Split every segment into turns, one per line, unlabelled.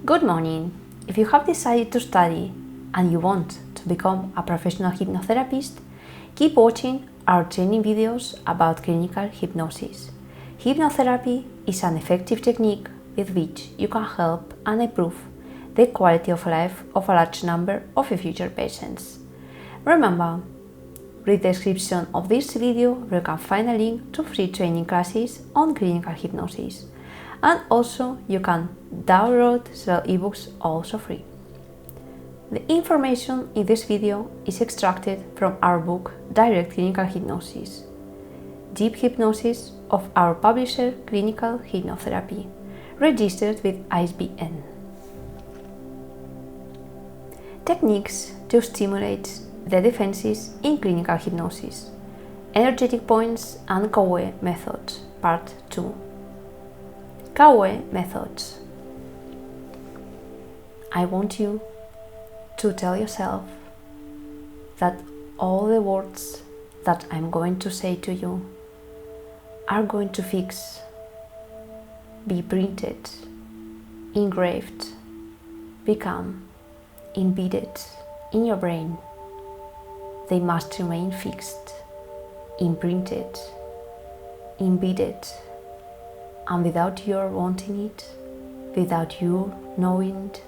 Good morning! If you have decided to study and you want to become a professional hypnotherapist, keep watching our training videos about clinical hypnosis. Hypnotherapy is an effective technique with which you can help and improve the quality of life of a large number of future patients. Remember, read the description of this video where you can find a link to free training classes on clinical hypnosis. And also you can download several ebooks also free. The information in this video is extracted from our book Direct Clinical Hypnosis, Deep Hypnosis of our publisher Clinical Hypnotherapy, registered with ISBN. Techniques to stimulate the defenses in clinical hypnosis, energetic points and Coué methods, part 2. Coué methods. I want you to tell yourself that all the words that I'm going to say to you are going to fix, be printed, engraved, become embedded in your brain. They must remain fixed, imprinted, embedded, and without your wanting it, without you knowing it,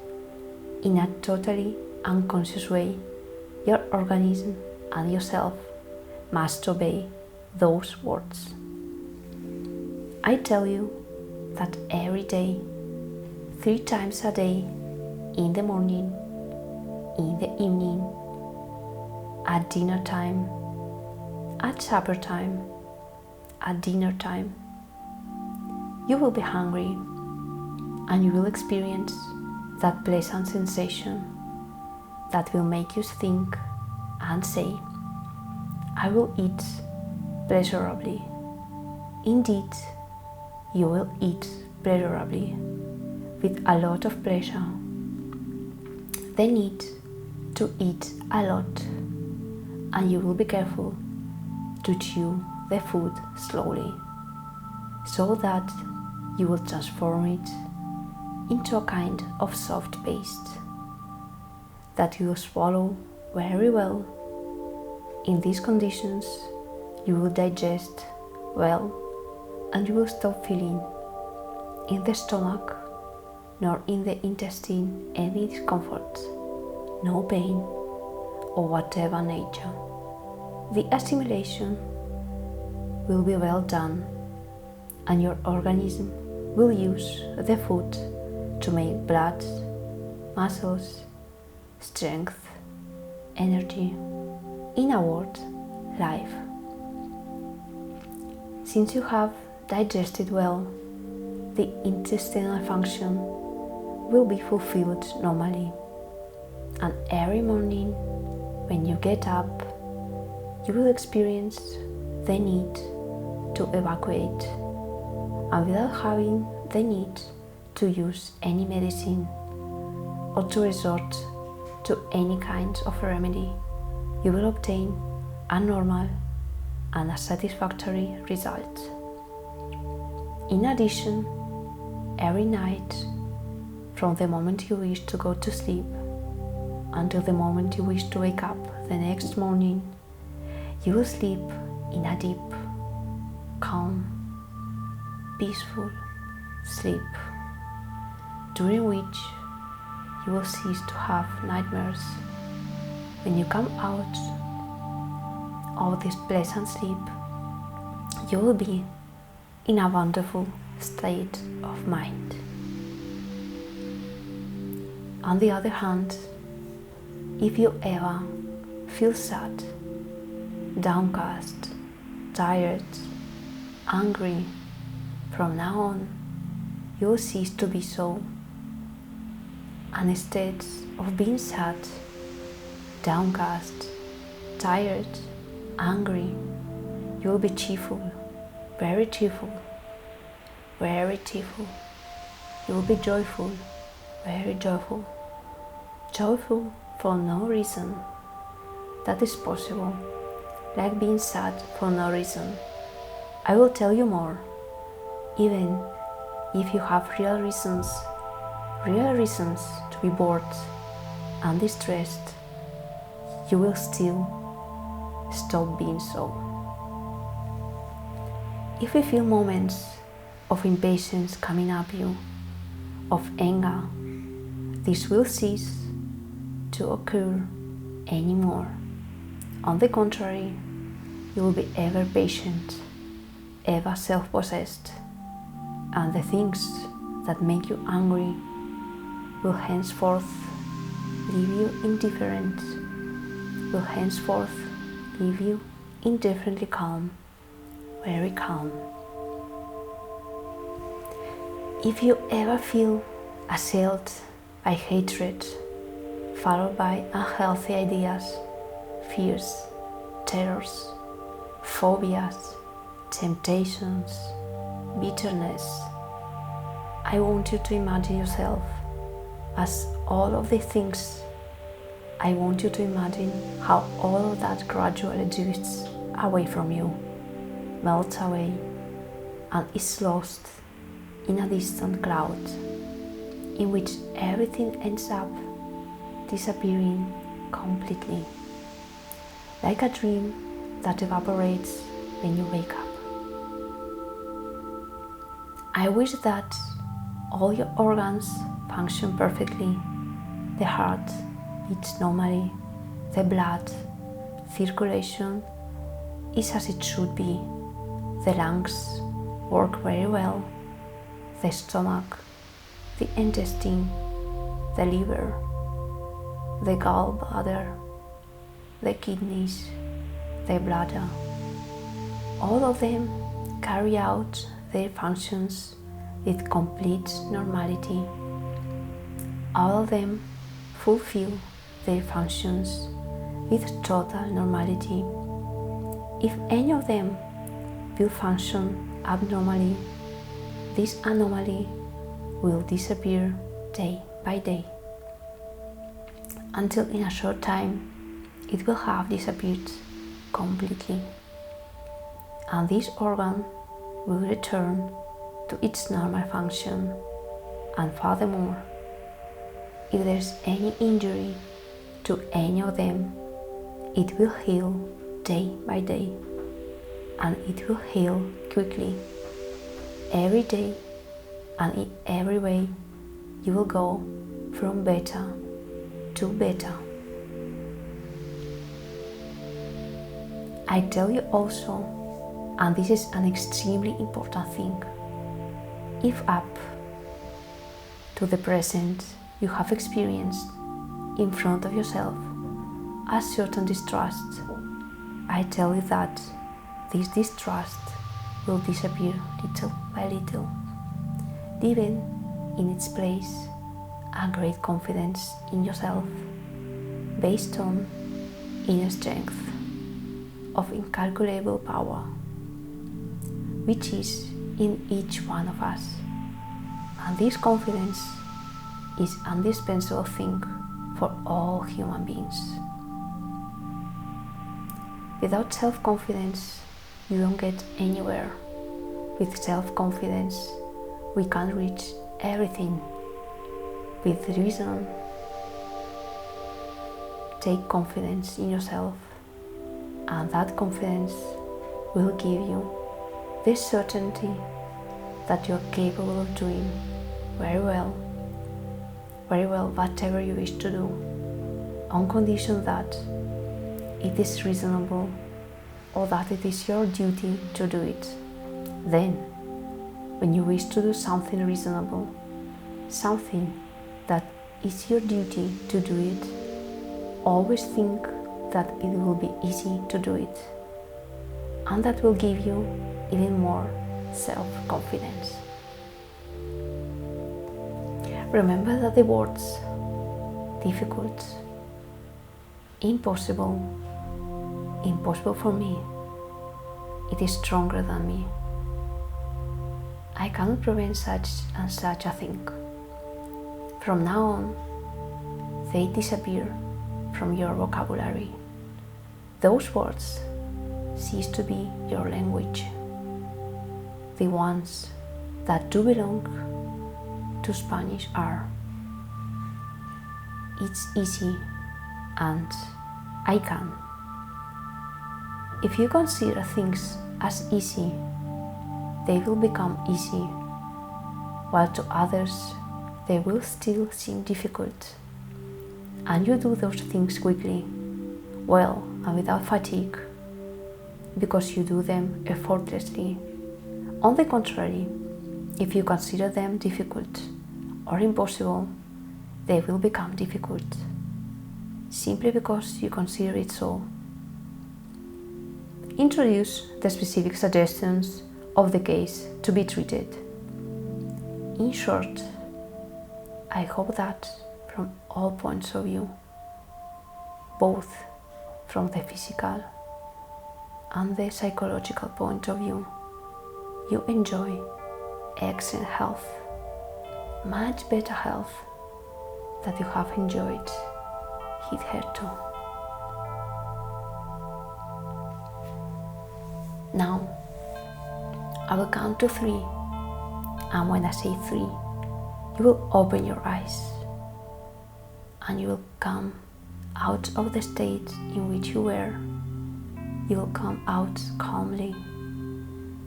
in a totally unconscious way, your organism and yourself must obey those words. I tell you that every day, 3 times a day, in the morning, in the evening, at dinner time, at supper time, at dinner time, you will be hungry and you will experience that pleasant sensation that will make you think and say, I will eat pleasurably. Indeed, you will eat pleasurably with a lot of pleasure. The need to eat a lot, and you will be careful to chew the food slowly so that you will transform it into a kind of soft paste that you will swallow very well. In these conditions, you will digest well and you will stop feeling in the stomach nor in the intestine any discomfort, no pain or whatever nature. The assimilation will be well done and your organism will use the food to make blood, muscles, strength, energy, in a word, life. Since you have digested well, the intestinal function will be fulfilled normally, and every morning when you get up, you will experience the need to evacuate, and without having the need to use any medicine or to resort to any kind of remedy, you will obtain a normal and a satisfactory result. In addition, every night, from the moment you wish to go to sleep until the moment you wish to wake up the next morning, you will sleep in a deep, calm, peaceful sleep, during which you will cease to have nightmares. When you come out of this pleasant sleep, you will be in a wonderful state of mind. On the other hand, if you ever feel sad, downcast, tired, angry, from now on you will cease to be so, and instead of being sad, downcast, tired, angry, you will be cheerful, very cheerful, very cheerful. You will be joyful, very joyful, joyful for no reason. That is possible, like being sad for no reason. I will tell you more. Even if you have real reasons real reasons to be bored and distressed, you will still stop being so. If you feel moments of impatience coming up you, of anger, this will cease to occur anymore. On the contrary, you will be ever patient, ever self-possessed, and the things that make you angry will henceforth leave you indifferent, will henceforth leave you indifferently calm, very calm. If you ever feel assailed by hatred, followed by unhealthy ideas, fears, terrors, phobias, temptations, bitterness, I want you to imagine yourself as all of the things. I want you to imagine how all of that gradually drifts away from you, melts away, and is lost in a distant cloud, in which everything ends up disappearing completely, like a dream that evaporates when you wake up. I wish that all your organs function perfectly. The heart beats normally, the blood circulation is as it should be, the lungs work very well, the stomach, the intestine, the liver, the gallbladder, the kidneys, the bladder, all of them carry out their functions with complete normality. All of them fulfill their functions with total normality. If any of them will function abnormally, this anomaly will disappear day by day, until in a short time it will have disappeared completely, and this organ will return to its normal function. And furthermore, if there's any injury to any of them, it will heal day by day, and it will heal quickly. Every day and in every way you will go from better to better. I tell you also, and this is an extremely important thing, if up to the present you have experienced in front of yourself a certain distrust, I tell you that this distrust will disappear little by little, leaving in its place a great confidence in yourself based on inner strength of incalculable power, which is in each one of us. And this confidence is an indispensable thing for all human beings. Without self-confidence, you don't get anywhere. With self-confidence, we can reach everything. With reason, take confidence in yourself, and that confidence will give you the certainty that you're capable of doing very well whatever you wish to do, on condition that it is reasonable or that it is your duty to do it. Then, when you wish to do something reasonable, something that is your duty to do it, always think that it will be easy to do it, and that will give you even more self-confidence. Remember that the words difficult, impossible for me, it is stronger than me. I cannot prevent such and such a thing. From now on, they disappear from your vocabulary. Those words cease to be your language. The ones that do belong to Spanish are it's easy and I can. If you consider things as easy, they will become easy, while to others they will still seem difficult. And you do those things quickly, well and without fatigue, because you do them effortlessly. On the contrary, if you consider them difficult or impossible, they will become difficult, simply because you consider it so. Introduce the specific suggestions of the case to be treated. In short, I hope that from all points of view, both from the physical and the psychological point of view, you enjoy excellent health, much better health that you have enjoyed hitherto. Now, I will count to 3, and when I say 3, you will open your eyes and you will come out of the state in which you were. You will come out calmly,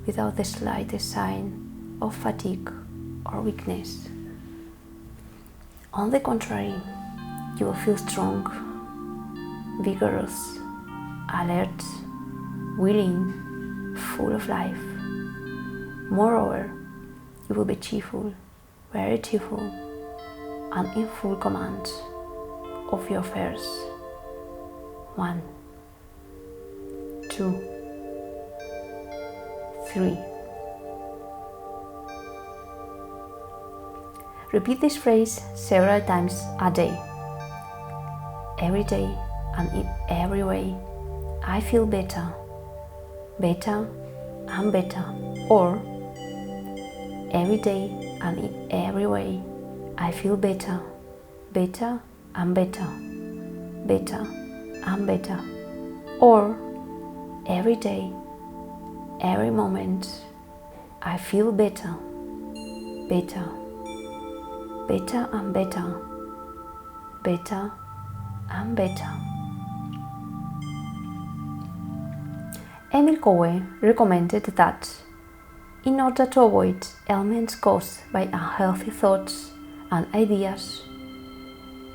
without the slightest sign of fatigue or weakness. On the contrary, you will feel strong, vigorous, alert, willing, full of life. Moreover, you will be cheerful, very cheerful, and in full command of your affairs. 1, 2, 3. Repeat this phrase several times a day. Every day and in every way, I feel better, better and better. Or, every day and in every way, I feel better, better and better, better and better. Or, every day, every moment, I feel better, better, better and better, better and better. Emile Coué recommended that in order to avoid ailments caused by unhealthy thoughts and ideas,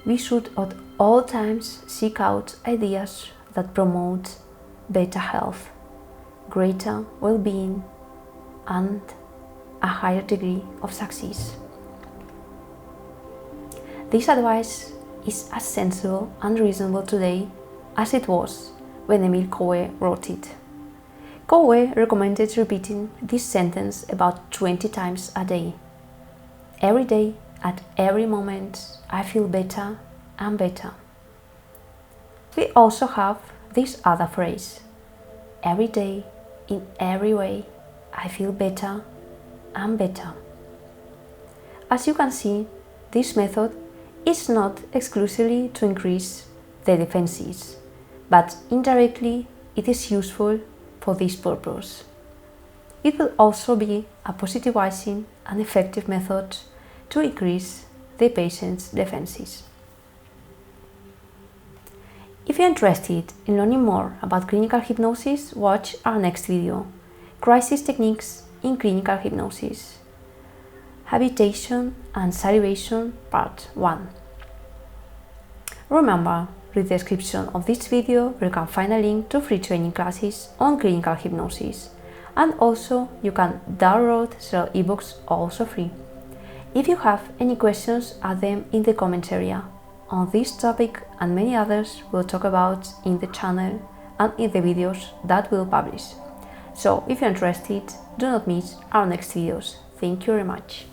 we should at all times seek out ideas that promote better health, greater well-being, and a higher degree of success. This advice is as sensible and reasonable today as it was when Emile Coué wrote it. Coué recommended repeating this sentence about 20 times a day. Every day, at every moment, I feel better and better. We also have this other phrase: every day, in every way, I feel better and better. As you can see, this method is not exclusively to increase the defenses, but indirectly it is useful for this purpose. It will also be a positivizing and effective method to increase the patient's defenses. If you're interested in learning more about clinical hypnosis, watch our next video, Crisis Techniques in Clinical Hypnosis, Habitation and Salivation Part 1. Remember, read the description of this video where you can find a link to free training classes on clinical hypnosis, and also you can download several ebooks also free. If you have any questions, add them in the comments area. On this topic and many others we'll talk about in the channel and in the videos that we'll publish. So if you're interested, do not miss our next videos. Thank you very much.